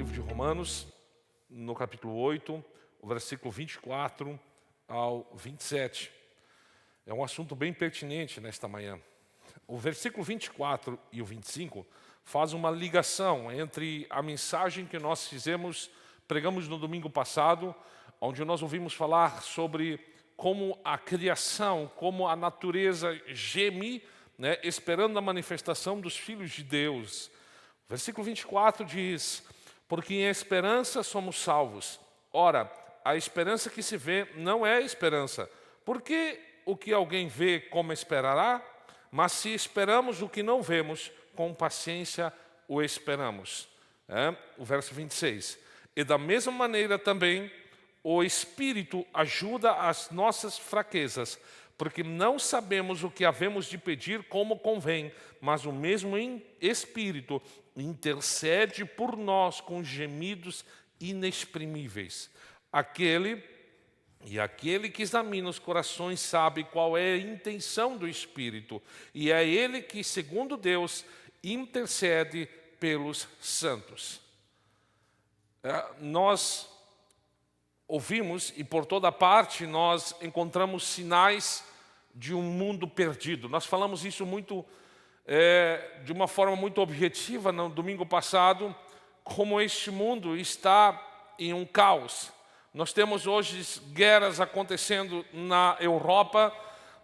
livro de Romanos, no capítulo 8, o versículo 24 ao 27. É um assunto bem pertinente nesta manhã. O versículo 24 e o 25 faz uma ligação entre a mensagem que nós pregamos no domingo passado, onde nós ouvimos falar sobre como a criação, como a natureza geme, esperando a manifestação dos filhos de Deus. O versículo 24 diz: porque em esperança somos salvos. Ora, a esperança que se vê não é esperança. Porque o que alguém vê, como esperará? Mas se esperamos o que não vemos, com paciência o esperamos. O verso 26. E da mesma maneira também, o Espírito ajuda as nossas fraquezas, porque não sabemos o que havemos de pedir como convém, mas o mesmo Espírito intercede por nós com gemidos inexprimíveis. Aquele que examina os corações sabe qual é a intenção do Espírito, e é Ele que, segundo Deus, intercede pelos santos. Nós ouvimos, e por toda parte nós encontramos sinais de um mundo perdido. Nós falamos isso de uma forma muito objetiva no domingo passado, como este mundo está em um caos. Nós temos hoje guerras acontecendo na Europa,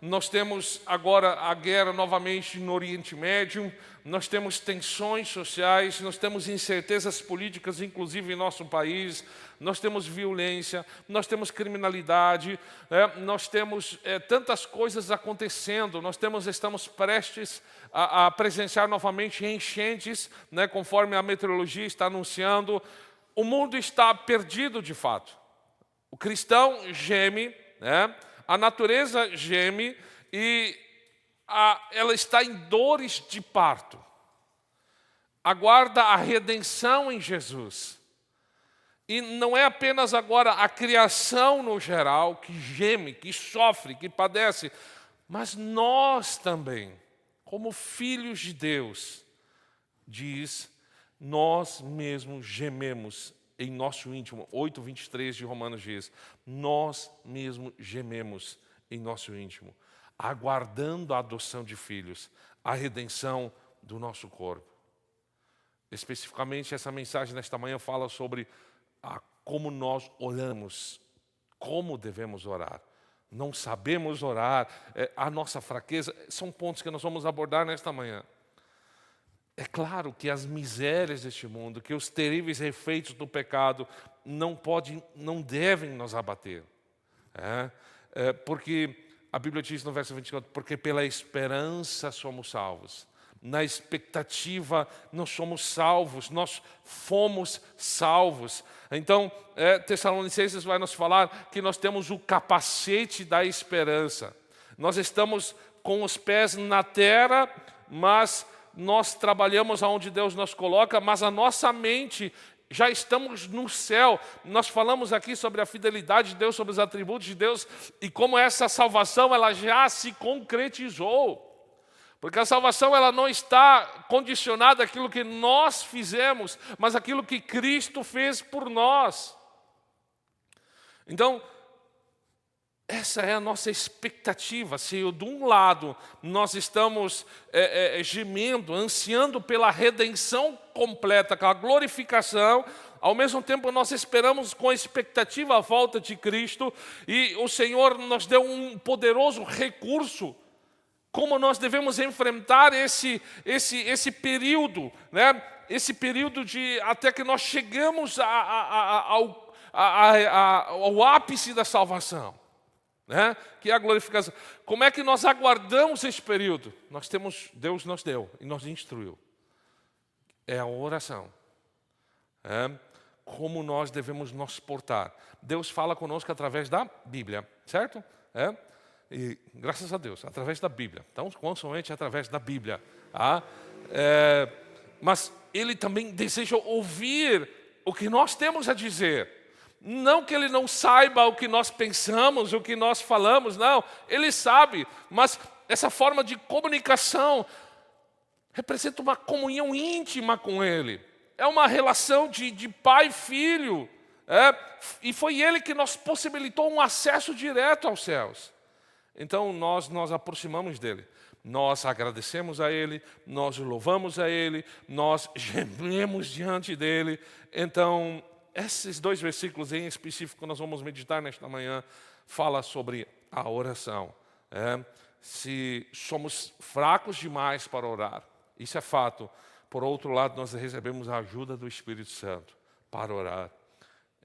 nós temos agora a guerra novamente no Oriente Médio, nós temos tensões sociais, nós temos incertezas políticas, inclusive em nosso país, nós temos violência, nós temos criminalidade, nós temos tantas coisas acontecendo, estamos prestes a presenciar novamente enchentes, conforme a meteorologia está anunciando. O mundo está perdido de fato. O cristão geme, a natureza geme e ela está em dores de parto. Aguarda a redenção em Jesus. E não é apenas agora a criação no geral que geme, que sofre, que padece, mas nós também, como filhos de Deus, diz, nós mesmos gememos em nosso íntimo. 8:23 de Romanos diz, nós mesmos gememos em nosso íntimo, aguardando a adoção de filhos, a redenção do nosso corpo. Especificamente, essa mensagem nesta manhã fala sobre como nós oramos, como devemos orar. Não sabemos orar, a nossa fraqueza, são pontos que nós vamos abordar nesta manhã. É claro que as misérias deste mundo, que os terríveis efeitos do pecado não devem nos abater. Porque a Bíblia diz no verso 24, porque pela esperança somos salvos. Na expectativa nós somos salvos, nós fomos salvos. Então, Tessalonicenses vai nos falar que nós temos o capacete da esperança. Nós estamos com os pés na terra, mas nós trabalhamos aonde Deus nos coloca, mas a nossa mente, já estamos no céu. Nós falamos aqui sobre a fidelidade de Deus, sobre os atributos de Deus, e como essa salvação ela já se concretizou. Porque a salvação ela não está condicionada àquilo que nós fizemos, mas àquilo que Cristo fez por nós. Então, essa é a nossa expectativa. Se de um lado nós estamos gemendo, ansiando pela redenção completa, com a glorificação, ao mesmo tempo nós esperamos com expectativa a volta de Cristo, e o Senhor nos deu um poderoso recurso, como nós devemos enfrentar esse período, esse período até que nós chegamos ao ápice da salvação. Que é a glorificação. Como é que nós aguardamos esse período? Deus nos deu e nos instruiu. É a oração. Como nós devemos nos portar. Deus fala conosco através da Bíblia, certo? E graças a Deus, através da Bíblia. Então, somente através da Bíblia. Mas Ele também deseja ouvir o que nós temos a dizer. Não que Ele não saiba o que nós pensamos, o que nós falamos, não. Ele sabe, mas essa forma de comunicação representa uma comunhão íntima com Ele. é uma relação de pai e filho. E foi Ele que nos possibilitou um acesso direto aos céus. Então nós nos aproximamos dEle. Nós agradecemos a Ele, nós louvamos a Ele, nós gememos diante dEle. Então, esses 2 versículos em específico que nós vamos meditar nesta manhã, fala sobre a oração. Se somos fracos demais para orar, isso é fato. Por outro lado, nós recebemos a ajuda do Espírito Santo para orar.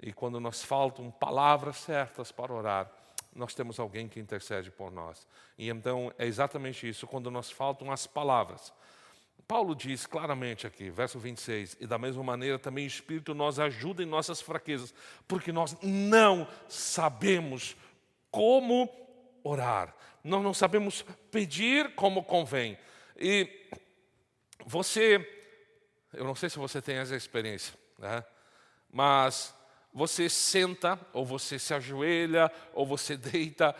E quando nos faltam palavras certas para orar, nós temos alguém que intercede por nós. E então é exatamente isso, quando nos faltam as palavras. Paulo diz claramente aqui, verso 26, e da mesma maneira também o Espírito nos ajuda em nossas fraquezas, porque nós não sabemos como orar. Nós não sabemos pedir como convém. E eu não sei se você tem essa experiência, né? Mas você senta, ou você se ajoelha, ou você deita,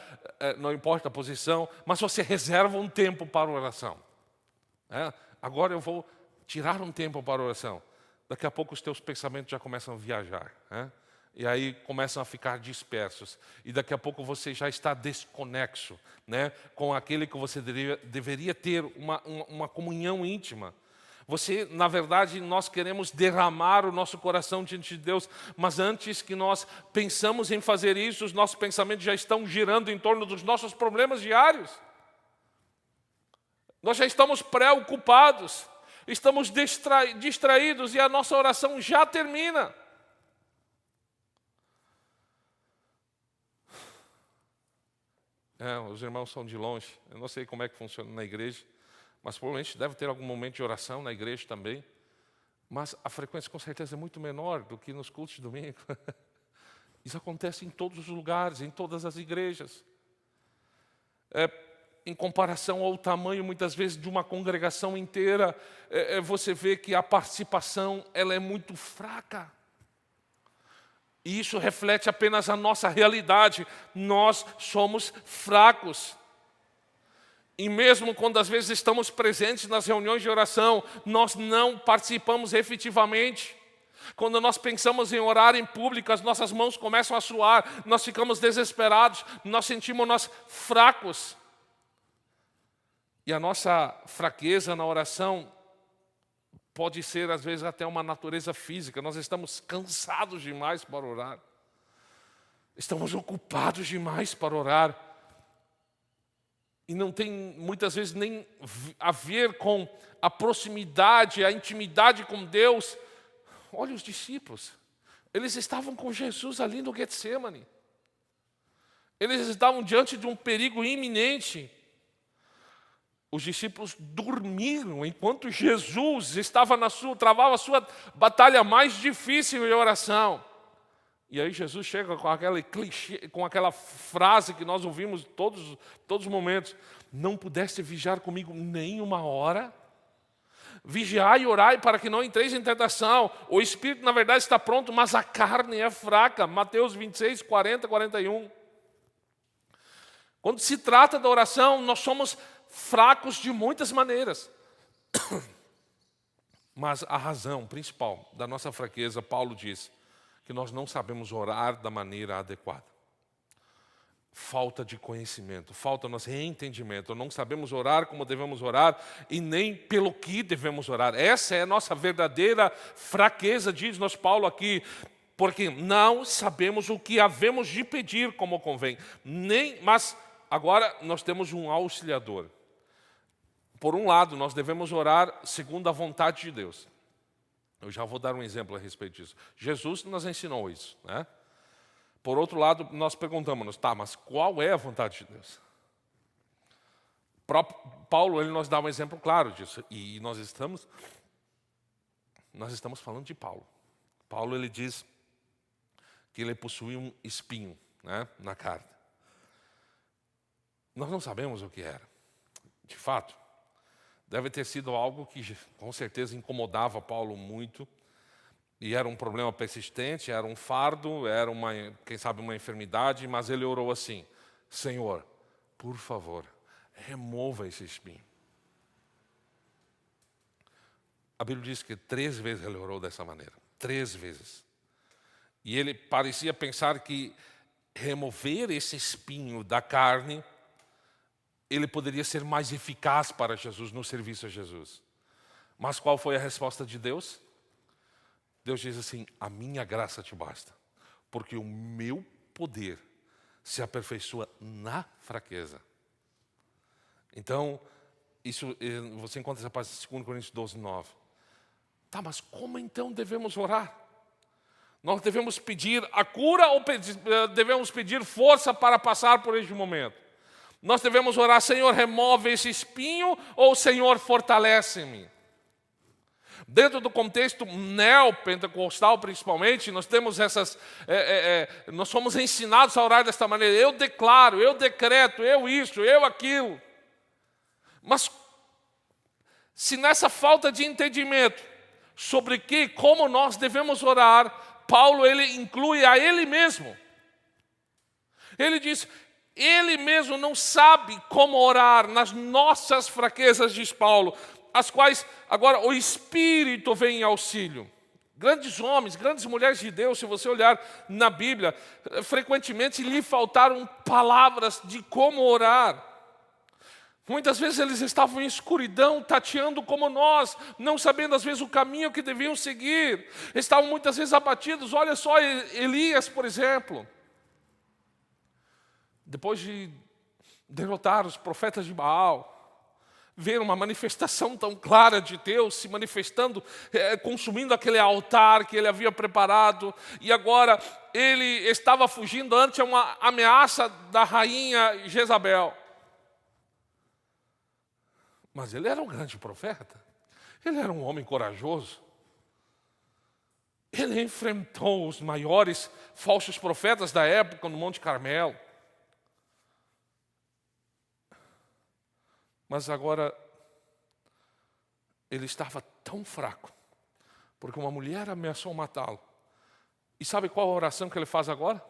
não importa a posição, mas você reserva um tempo para oração. Agora eu vou tirar um tempo para oração. Daqui a pouco os teus pensamentos já começam a viajar. E aí começam a ficar dispersos. E daqui a pouco você já está desconexo, né, com aquele que você deveria ter uma comunhão íntima. Na verdade, nós queremos derramar o nosso coração diante de Deus, mas antes que nós pensamos em fazer isso, os nossos pensamentos já estão girando em torno dos nossos problemas diários. Nós já estamos preocupados, estamos distraídos e a nossa oração já termina. Os irmãos são de longe, eu não sei como é que funciona na igreja, mas provavelmente deve ter algum momento de oração na igreja também. Mas a frequência com certeza é muito menor do que nos cultos de domingo. Isso acontece em todos os lugares, em todas as igrejas. Em comparação ao tamanho, muitas vezes, de uma congregação inteira, você vê que a participação ela é muito fraca. E isso reflete apenas a nossa realidade. Nós somos fracos. E mesmo quando às vezes estamos presentes nas reuniões de oração, nós não participamos efetivamente. Quando nós pensamos em orar em público, as nossas mãos começam a suar, nós ficamos desesperados, nós sentimos-nos fracos. E a nossa fraqueza na oração pode ser, às vezes, até uma natureza física. Nós estamos cansados demais para orar. Estamos ocupados demais para orar. E não tem, muitas vezes, nem a ver com a proximidade, a intimidade com Deus. Olha os discípulos. Eles estavam com Jesus ali no Getsemane. Eles estavam diante de um perigo iminente. Os discípulos dormiram enquanto Jesus travava a sua batalha mais difícil em oração. E aí Jesus chega com aquele clichê, com aquela frase que nós ouvimos todos os momentos: não pudeste vigiar comigo nem uma hora? Vigiai e orai para que não entreis em tentação. O espírito, na verdade, está pronto, mas a carne é fraca. Mateus 26, 40, 41. Quando se trata da oração, nós somos fracos de muitas maneiras. Mas a razão principal da nossa fraqueza, Paulo diz, que nós não sabemos orar da maneira adequada. Falta de conhecimento, falta nosso entendimento. Não sabemos orar como devemos orar e nem pelo que devemos orar. Essa é a nossa verdadeira fraqueza, diz-nos Paulo aqui, porque não sabemos o que havemos de pedir como convém. Mas agora nós temos um auxiliador. Por um lado, nós devemos orar segundo a vontade de Deus. Eu já vou dar um exemplo a respeito disso. Jesus nos ensinou isso, né? Por outro lado, nós perguntamos, tá, mas qual é a vontade de Deus? Paulo, ele nos dá um exemplo claro disso. E nós estamos falando de Paulo. Paulo, ele diz que ele possuía um espinho, né, na carne. Nós não sabemos o que era, de fato. Deve ter sido algo que com certeza incomodava Paulo muito. E era um problema persistente, era um fardo, era quem sabe uma enfermidade, mas ele orou assim: Senhor, por favor, remova esse espinho. A Bíblia diz que 3 vezes ele orou dessa maneira. 3 vezes. E ele parecia pensar que remover esse espinho da carne, ele poderia ser mais eficaz para Jesus, no serviço a Jesus. Mas qual foi a resposta de Deus? Deus diz assim: a minha graça te basta, porque o meu poder se aperfeiçoa na fraqueza. Então, isso, você encontra essa parte em 2 Coríntios 12, 9. Tá, mas como então devemos orar? Nós devemos pedir a cura ou devemos pedir força para passar por este momento? Nós devemos orar: Senhor, remove esse espinho, ou Senhor, fortalece-me? Dentro do contexto neopentecostal, principalmente, nós temos nós somos ensinados a orar desta maneira: eu declaro, eu decreto, eu isso, eu aquilo. Mas se nessa falta de entendimento sobre como nós devemos orar, Paulo ele inclui a ele mesmo. Ele diz: ele mesmo não sabe como orar nas nossas fraquezas, diz Paulo, as quais agora o Espírito vem em auxílio. Grandes homens, grandes mulheres de Deus, se você olhar na Bíblia, frequentemente lhe faltaram palavras de como orar. Muitas vezes eles estavam em escuridão, tateando como nós, não sabendo às vezes o caminho que deviam seguir. Estavam muitas vezes abatidos. Olha só Elias, por exemplo. Depois de derrotar os profetas de Baal, ver uma manifestação tão clara de Deus se manifestando, consumindo aquele altar que ele havia preparado, e agora ele estava fugindo ante uma ameaça da rainha Jezabel. Mas ele era um grande profeta, ele era um homem corajoso. Ele enfrentou os maiores falsos profetas da época no Monte Carmelo. Mas agora, ele estava tão fraco, porque uma mulher ameaçou matá-lo. E sabe qual a oração que ele faz agora?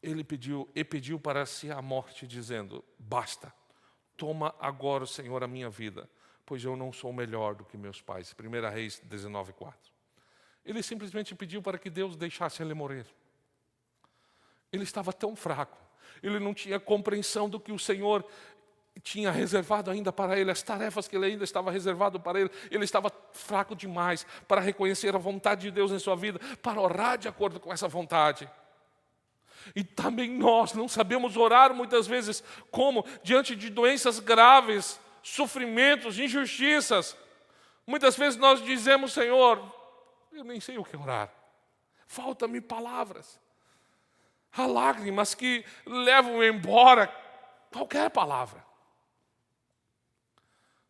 Ele pediu para si a morte, dizendo: basta, toma agora, Senhor, a minha vida, pois eu não sou melhor do que meus pais. 1 Reis 19:4. Ele simplesmente pediu para que Deus deixasse ele morrer. Ele estava tão fraco. Ele não tinha compreensão do que o Senhor tinha reservado ainda para ele, as tarefas que ele ainda estava reservado para ele. Ele estava fraco demais para reconhecer a vontade de Deus em sua vida, para orar de acordo com essa vontade. E também nós não sabemos orar muitas vezes como? Diante de doenças graves, sofrimentos, injustiças. Muitas vezes nós dizemos: Senhor, eu nem sei o que orar. Faltam-me palavras. Há lágrimas que levam embora qualquer palavra.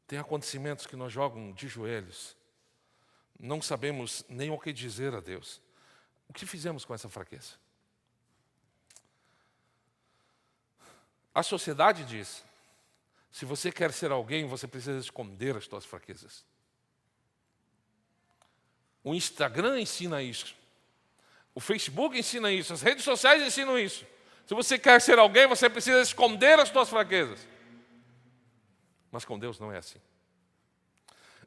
Tem acontecimentos que nos jogam de joelhos. Não sabemos nem o que dizer a Deus. O que fizemos com essa fraqueza? A sociedade diz: se você quer ser alguém, você precisa esconder as suas fraquezas. O Instagram ensina isso. O Facebook ensina isso. As redes sociais ensinam isso. Se você quer ser alguém, você precisa esconder as suas fraquezas. Mas com Deus não é assim.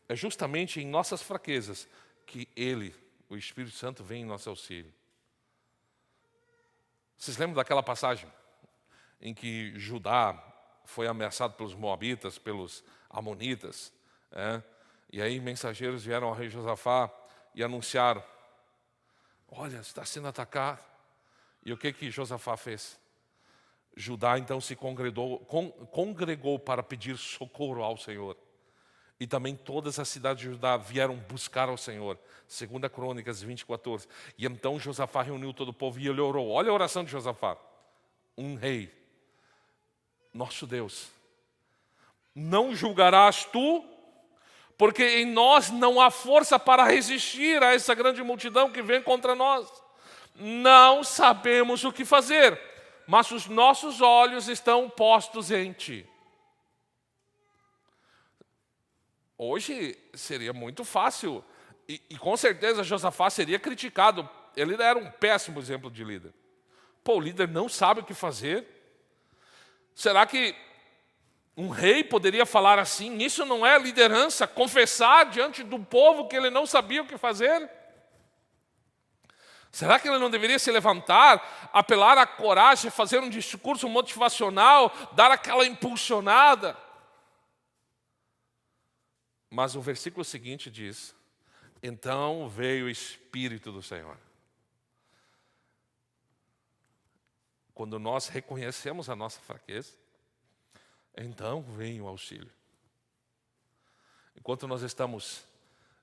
É justamente em nossas fraquezas que Ele, o Espírito Santo, vem em nosso auxílio. Vocês lembram daquela passagem em que Judá foi ameaçado pelos moabitas, pelos amonitas? E aí mensageiros vieram ao rei Josafá e anunciaram: olha, está sendo atacado. E o que Josafá fez? Judá então se congregou para pedir socorro ao Senhor. E também todas as cidades de Judá vieram buscar ao Senhor. 2 Crônicas 20:14. E então Josafá reuniu todo o povo e ele orou. Olha a oração de Josafá. Um rei, nosso Deus, não julgarás tu, porque em nós não há força para resistir a essa grande multidão que vem contra nós. Não sabemos o que fazer, mas os nossos olhos estão postos em ti. Hoje seria muito fácil, e com certeza Josafá seria criticado. Ele era um péssimo exemplo de líder. O líder não sabe o que fazer. Será que Um rei poderia falar assim: isso não é liderança, confessar diante do povo que ele não sabia o que fazer? Será que ele não deveria se levantar, apelar à coragem, fazer um discurso motivacional, dar aquela impulsionada? Mas o versículo seguinte diz: então veio o Espírito do Senhor. Quando nós reconhecemos a nossa fraqueza, então vem o auxílio. Enquanto nós estamos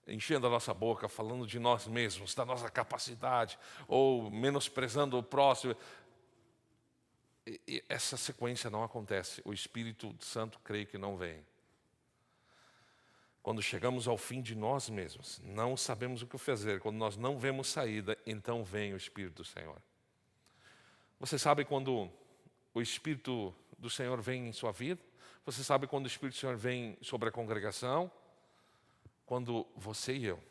enchendo a nossa boca, falando de nós mesmos, da nossa capacidade, ou menosprezando o próximo, e essa sequência não acontece. O Espírito Santo, creio que não vem. Quando chegamos ao fim de nós mesmos, não sabemos o que fazer, quando nós não vemos saída, então vem o Espírito do Senhor. Você sabe quando o Espírito do Senhor vem em sua vida? Você sabe quando o Espírito do Senhor vem sobre a congregação? Quando você e eu,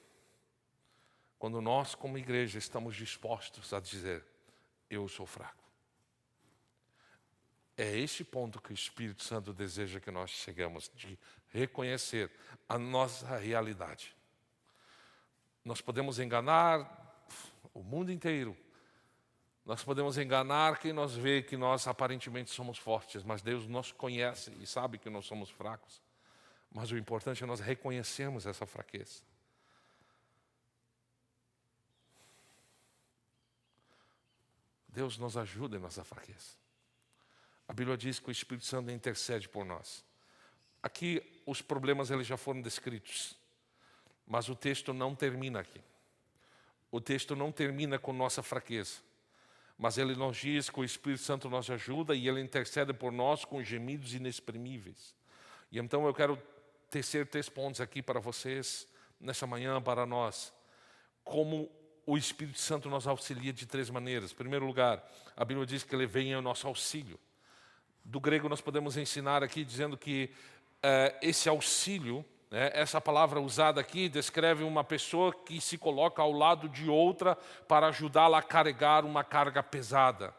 quando nós como igreja estamos dispostos a dizer: eu sou fraco. É esse ponto que o Espírito Santo deseja que nós chegamos, de reconhecer a nossa realidade. Nós podemos enganar o mundo inteiro. Nós podemos enganar quem nos vê que nós aparentemente somos fortes, mas Deus nos conhece e sabe que nós somos fracos. Mas o importante é nós reconhecermos essa fraqueza. Deus nos ajuda em nossa fraqueza. A Bíblia diz que o Espírito Santo intercede por nós. Aqui os problemas eles já foram descritos, mas o texto não termina aqui. O texto não termina com nossa fraqueza, mas ele nos diz que o Espírito Santo nos ajuda e ele intercede por nós com gemidos inexprimíveis. E então eu quero tecer 3 pontos aqui para vocês, nessa manhã, para nós. Como o Espírito Santo nos auxilia de 3 maneiras. Em primeiro lugar, a Bíblia diz que ele vem ao nosso auxílio. Do grego nós podemos ensinar aqui dizendo que esse auxílio, essa palavra usada aqui, descreve uma pessoa que se coloca ao lado de outra para ajudá-la a carregar uma carga pesada,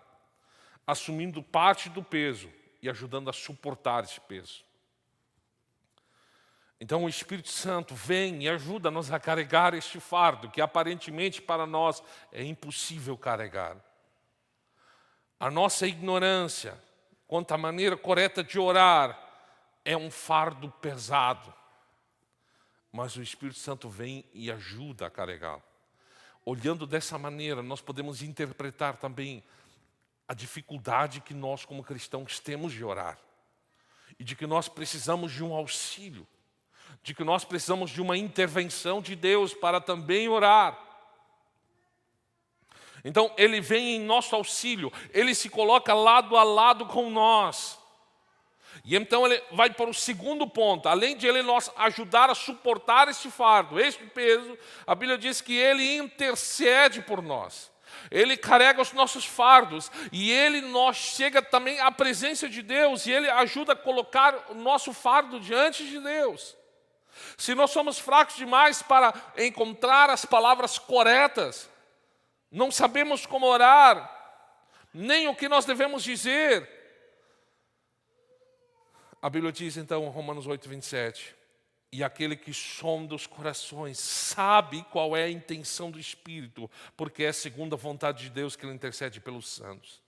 assumindo parte do peso e ajudando a suportar esse peso. Então o Espírito Santo vem e ajuda-nos a carregar este fardo, que aparentemente para nós é impossível carregar. A nossa ignorância quanto à maneira correta de orar é um fardo pesado. Mas o Espírito Santo vem e ajuda a carregá-lo. Olhando dessa maneira, nós podemos interpretar também a dificuldade que nós como cristãos temos de orar. E de que nós precisamos de um auxílio. De que nós precisamos de uma intervenção de Deus para também orar. Então, ele vem em nosso auxílio, ele se coloca lado a lado com nós. E então ele vai para o segundo ponto, além de ele nos ajudar a suportar este fardo, este peso, a Bíblia diz que ele intercede por nós. Ele carrega os nossos fardos e ele nos chega também à presença de Deus e ele ajuda a colocar o nosso fardo diante de Deus. Se nós somos fracos demais para encontrar as palavras corretas, não sabemos como orar, nem o que nós devemos dizer. A Bíblia diz então em Romanos 8:27, e aquele que sonda os corações sabe qual é a intenção do Espírito, porque é segundo a vontade de Deus que ele intercede pelos santos.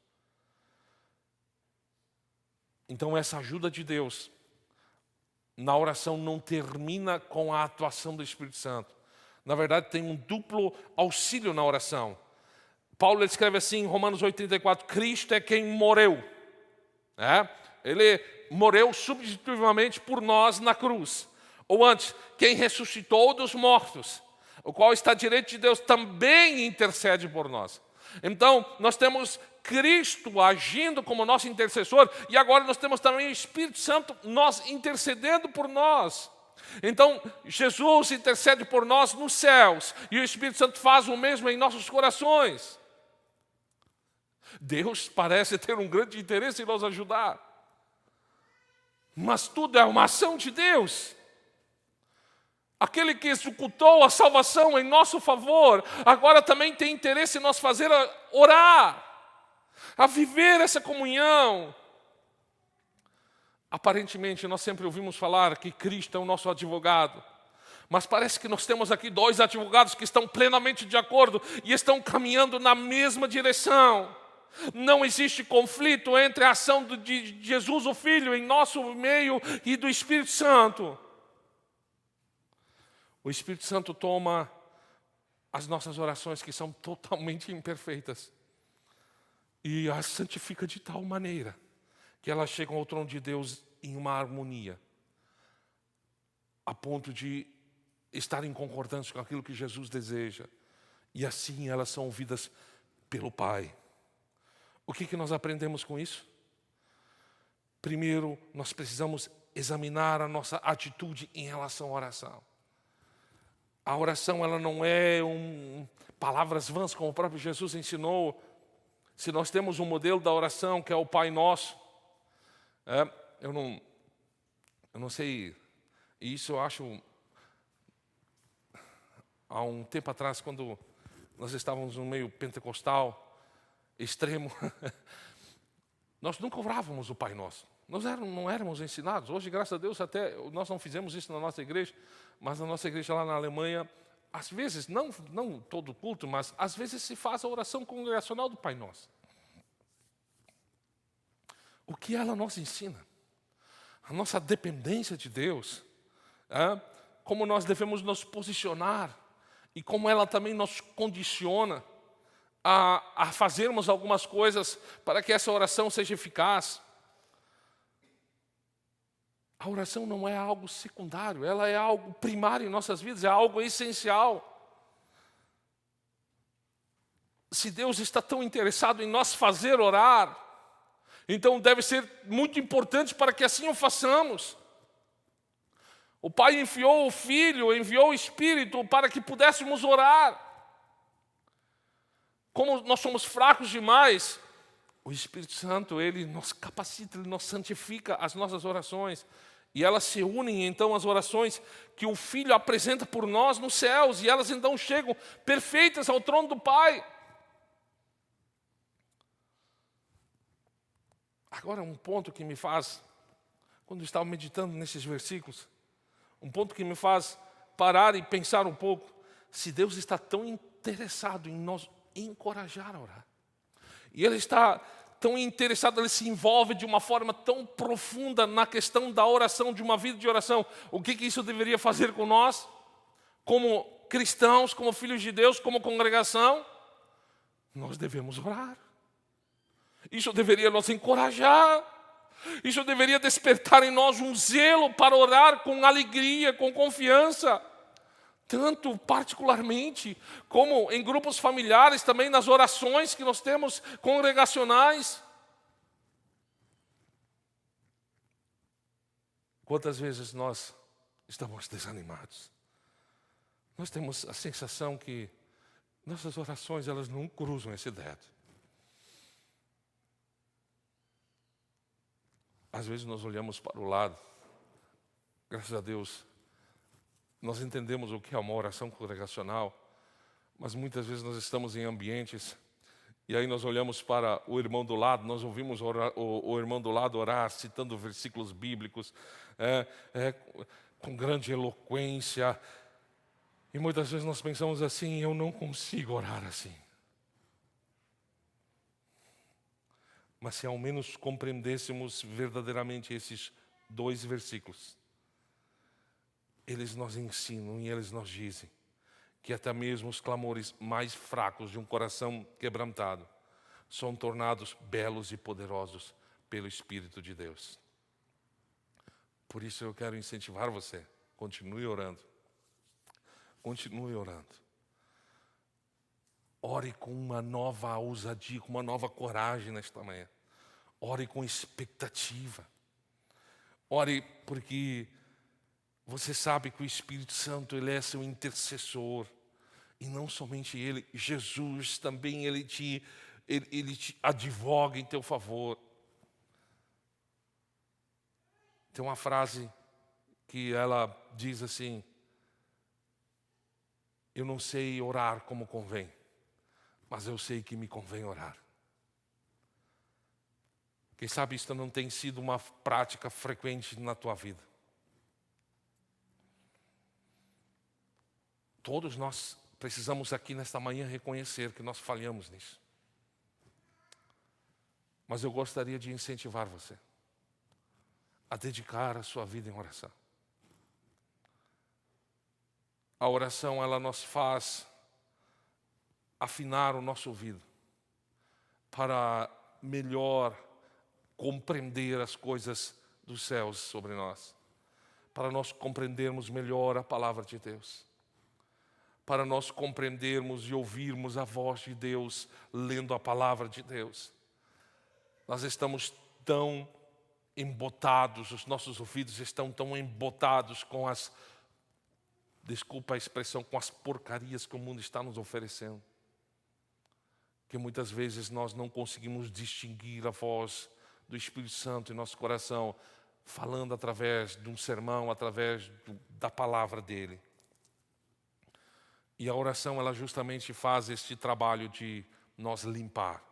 Então essa ajuda de Deus na oração não termina com a atuação do Espírito Santo. Na verdade tem um duplo auxílio na oração. Paulo escreve assim em Romanos 8:34, Cristo é quem morreu. Ele morreu substitutivamente por nós na cruz. Ou antes, quem ressuscitou dos mortos, o qual está à direita de Deus, também intercede por nós. Então, nós temos Cristo agindo como nosso intercessor, e agora nós temos também o Espírito Santo nós intercedendo por nós. Então, Jesus intercede por nós nos céus, e o Espírito Santo faz o mesmo em nossos corações. Deus parece ter um grande interesse em nos ajudar. Mas tudo é uma ação de Deus. Aquele que executou a salvação em nosso favor, agora também tem interesse em nos fazer orar, a viver essa comunhão. Aparentemente, nós sempre ouvimos falar que Cristo é o nosso advogado. Mas parece que nós temos aqui dois advogados que estão plenamente de acordo e estão caminhando na mesma direção. Não existe conflito entre a ação de Jesus, o Filho, em nosso meio e do Espírito Santo. O Espírito Santo toma as nossas orações, que são totalmente imperfeitas, e as santifica de tal maneira que elas chegam ao trono de Deus em uma harmonia, a ponto de estar em concordância com aquilo que Jesus deseja. E assim elas são ouvidas pelo Pai. O que nós aprendemos com isso? Primeiro, nós precisamos examinar a nossa atitude em relação à oração. A oração, ela não é palavras vãs, como o próprio Jesus ensinou. Se nós temos um modelo da oração, que é o Pai Nosso, eu não sei, isso eu acho. Há um tempo atrás, quando nós estávamos no meio pentecostal extremo, nós nunca orávamos o Pai Nosso. Nós não éramos ensinados. Hoje, graças a Deus, até nós não fizemos isso na nossa igreja, mas na nossa igreja lá na Alemanha, às vezes, não todo culto, mas às vezes se faz a oração congregacional do Pai Nosso. O que ela nos ensina? A nossa dependência de Deus, como nós devemos nos posicionar e como ela também nos condiciona a fazermos algumas coisas para que essa oração seja eficaz. A oração não é algo secundário, ela é algo primário em nossas vidas, é algo essencial. Se Deus está tão interessado em nos fazer orar, então deve ser muito importante para que assim o façamos. O Pai enviou o Filho, enviou o Espírito para que pudéssemos orar. Como nós somos fracos demais, o Espírito Santo, ele nos capacita, ele nos santifica as nossas orações. E elas se unem, então, às orações que o Filho apresenta por nós nos céus. E elas, então, chegam perfeitas ao trono do Pai. Agora, um ponto que me faz, quando eu estava meditando nesses versículos, um ponto que me faz parar e pensar um pouco. Se Deus está tão interessado em nos encorajar a orar, e Ele está tão interessado, Ele se envolve de uma forma tão profunda na questão da oração, de uma vida de oração, o que isso deveria fazer com nós, como cristãos, como filhos de Deus, como congregação? Nós devemos orar. Isso deveria nos encorajar. Isso deveria despertar em nós um zelo para orar com alegria, com confiança. Tanto particularmente, como em grupos familiares, também nas orações que nós temos congregacionais. Quantas vezes nós estamos desanimados? Nós temos a sensação que nossas orações, elas não cruzam esse teto. Às vezes nós olhamos para o lado, graças a Deus, nós entendemos o que é uma oração congregacional, mas muitas vezes nós estamos em ambientes, e aí nós olhamos para o irmão do lado, nós ouvimos o irmão do lado orar, citando versículos bíblicos, com grande eloquência, e muitas vezes nós pensamos assim: eu não consigo orar assim. Mas se ao menos compreendêssemos verdadeiramente esses 2 versículos, eles nos ensinam e eles nos dizem que até mesmo os clamores mais fracos de um coração quebrantado são tornados belos e poderosos pelo Espírito de Deus. Por isso eu quero incentivar você, continue orando. Continue orando. Ore com uma nova ousadia, com uma nova coragem nesta manhã. Ore com expectativa. Ore porque você sabe que o Espírito Santo, ele é seu intercessor. E não somente ele, Jesus também, ele te advoga em teu favor. Tem uma frase que ela diz assim: eu não sei orar como convém, mas eu sei que me convém orar. Quem sabe isso não tem sido uma prática frequente na tua vida. Todos nós precisamos aqui nesta manhã reconhecer que nós falhamos nisso. Mas eu gostaria de incentivar você a dedicar a sua vida em oração. A oração, ela nos faz afinar o nosso ouvido para melhor compreender as coisas dos céus sobre nós, para nós compreendermos melhor a palavra de Deus, para nós compreendermos e ouvirmos a voz de Deus lendo a palavra de Deus. Nós estamos tão embotados, os nossos ouvidos estão tão embotados com as, desculpa a expressão, com as porcarias que o mundo está nos oferecendo, que muitas vezes nós não conseguimos distinguir a voz do Espírito Santo em nosso coração, falando através de um sermão, através da palavra dele. E a oração, ela justamente faz este trabalho de nós limpar,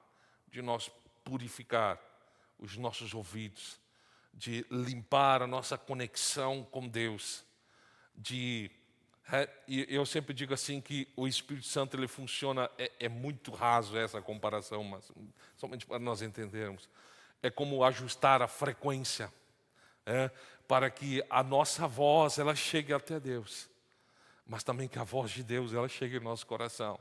de nós purificar os nossos ouvidos, de limpar a nossa conexão com Deus. E eu sempre digo assim que o Espírito Santo ele funciona, é muito raso essa comparação, mas somente para nós entendermos. É como ajustar a frequência, para que a nossa voz ela chegue até Deus, mas também que a voz de Deus ela chegue em nosso coração.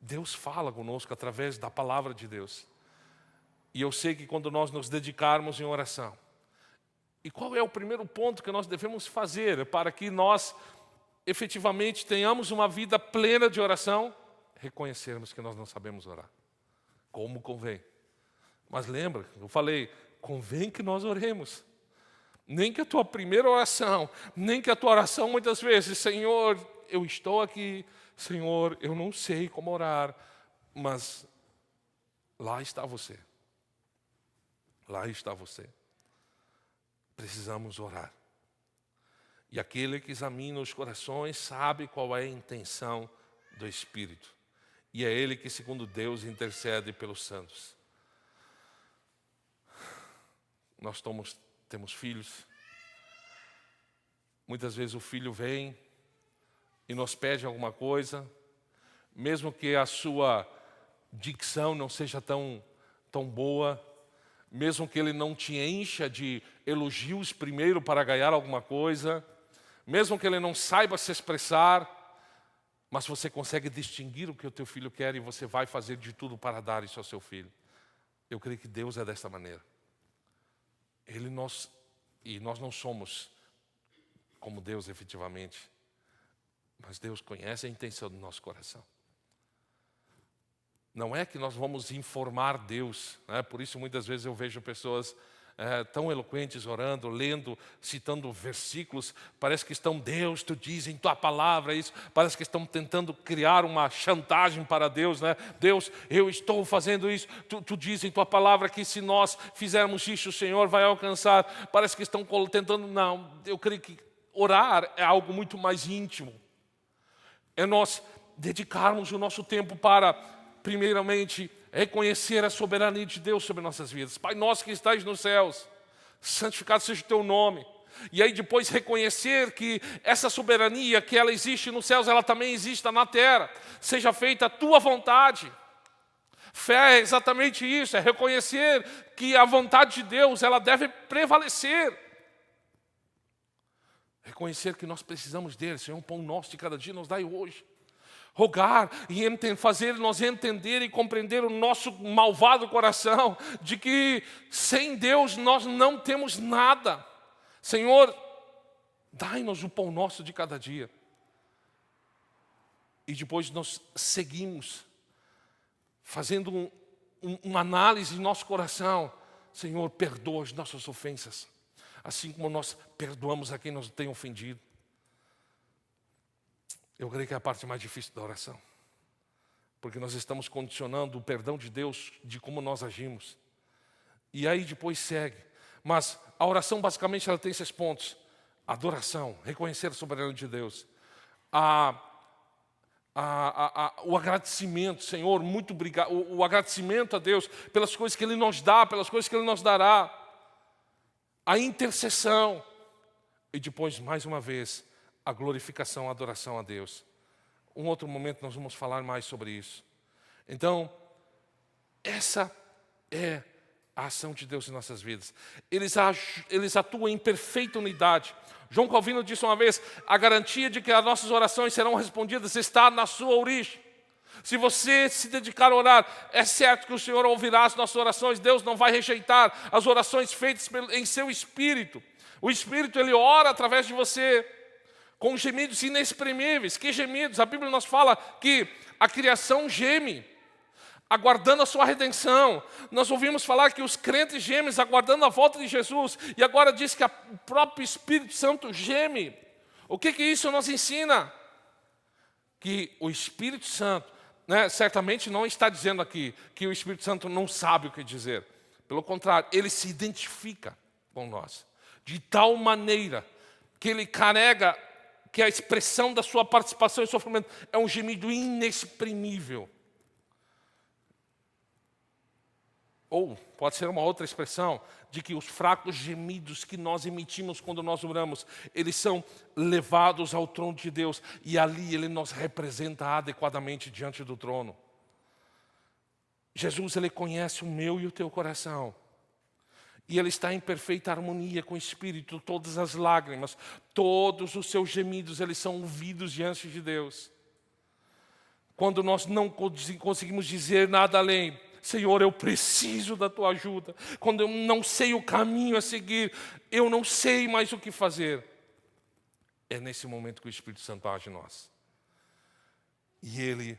Deus fala conosco através da palavra de Deus. E eu sei que quando nós nos dedicarmos em oração, e qual é o primeiro ponto que nós devemos fazer para que nós efetivamente tenhamos uma vida plena de oração? Reconhecermos que nós não sabemos orar, como convém. Mas lembra, eu falei, convém que nós oremos. Nem que a tua primeira oração, nem que a tua oração muitas vezes, Senhor, eu estou aqui, Senhor, eu não sei como orar, mas lá está você. Lá está você. Precisamos orar. E aquele que examina os corações sabe qual é a intenção do Espírito. E é Ele que, segundo Deus, intercede pelos santos. Nós temos filhos. Muitas vezes o filho vem e nos pede alguma coisa, mesmo que a sua dicção não seja tão boa, mesmo que ele não te encha de elogios primeiro para ganhar alguma coisa, mesmo que ele não saiba se expressar, mas você consegue distinguir o que o teu filho quer e você vai fazer de tudo para dar isso ao seu filho. Eu creio que Deus é desta maneira. Nós não somos como Deus efetivamente, mas Deus conhece a intenção do nosso coração. Não é que nós vamos informar Deus, né? Por isso muitas vezes eu vejo pessoas tão eloquentes orando, lendo, citando versículos, parece que estão, Deus, tu diz em tua palavra isso, parece que estão tentando criar uma chantagem para Deus, né? Deus, eu estou fazendo isso, tu diz em tua palavra que se nós fizermos isso, o Senhor vai alcançar, parece que estão tentando, não, eu creio que orar é algo muito mais íntimo, é nós dedicarmos o nosso tempo para, primeiramente, reconhecer a soberania de Deus sobre nossas vidas. Pai nosso que estás nos céus, santificado seja o teu nome. E aí depois reconhecer que essa soberania, que ela existe nos céus, ela também existe na terra. Seja feita a tua vontade. Fé é exatamente isso, é reconhecer que a vontade de Deus, ela deve prevalecer. Reconhecer que nós precisamos dele. Senhor, um pão nosso de cada dia nos dai hoje. Rogar e fazer nós entender e compreender o nosso malvado coração de que sem Deus nós não temos nada. Senhor, dai-nos o pão nosso de cada dia. E depois nós seguimos fazendo uma análise em nosso coração. Senhor, perdoa as nossas ofensas, assim como nós perdoamos a quem nos tem ofendido. Eu creio que é a parte mais difícil da oração, porque nós estamos condicionando o perdão de Deus de como nós agimos. E aí depois segue. Mas a oração basicamente ela tem esses pontos. Adoração, reconhecer a soberania de Deus. A o agradecimento, Senhor, muito obrigado, o agradecimento a Deus pelas coisas que Ele nos dá, pelas coisas que Ele nos dará, a intercessão e depois, mais uma vez, a glorificação, a adoração a Deus. Um outro momento nós vamos falar mais sobre isso. Então, essa é a ação de Deus em nossas vidas. Eles atuam em perfeita unidade. João Calvino disse uma vez, a garantia de que as nossas orações serão respondidas está na sua origem. Se você se dedicar a orar, é certo que o Senhor ouvirá as nossas orações. Deus não vai rejeitar as orações feitas em seu Espírito. O Espírito, Ele ora através de você, com gemidos inexprimíveis. Que gemidos? A Bíblia nos fala que a criação geme, aguardando a sua redenção. Nós ouvimos falar que os crentes gemem, aguardando a volta de Jesus. E agora diz que o próprio Espírito Santo geme. O que isso nos ensina? Que o Espírito Santo, certamente não está dizendo aqui que o Espírito Santo não sabe o que dizer. Pelo contrário, ele se identifica com nós. De tal maneira que ele carrega, que a expressão da sua participação e sofrimento é um gemido inexprimível. Ou pode ser uma outra expressão de que os fracos gemidos que nós emitimos quando nós oramos, eles são levados ao trono de Deus e ali Ele nos representa adequadamente diante do trono. Jesus, Ele conhece o meu e o teu coração. E Ele está em perfeita harmonia com o Espírito. Todas as lágrimas, todos os seus gemidos, eles são ouvidos diante de Deus. Quando nós não conseguimos dizer nada além, Senhor, eu preciso da Tua ajuda. Quando eu não sei o caminho a seguir, eu não sei mais o que fazer. É nesse momento que o Espírito Santo age em nós. E Ele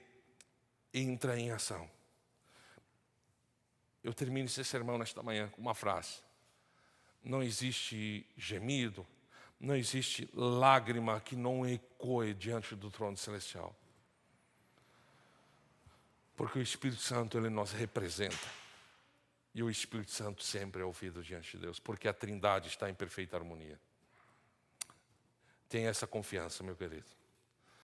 entra em ação. Eu termino esse sermão nesta manhã com uma frase. Não existe gemido, não existe lágrima que não ecoe diante do trono celestial. Porque o Espírito Santo, Ele nos representa. E o Espírito Santo sempre é ouvido diante de Deus. Porque a Trindade está em perfeita harmonia. Tenha essa confiança, meu querido.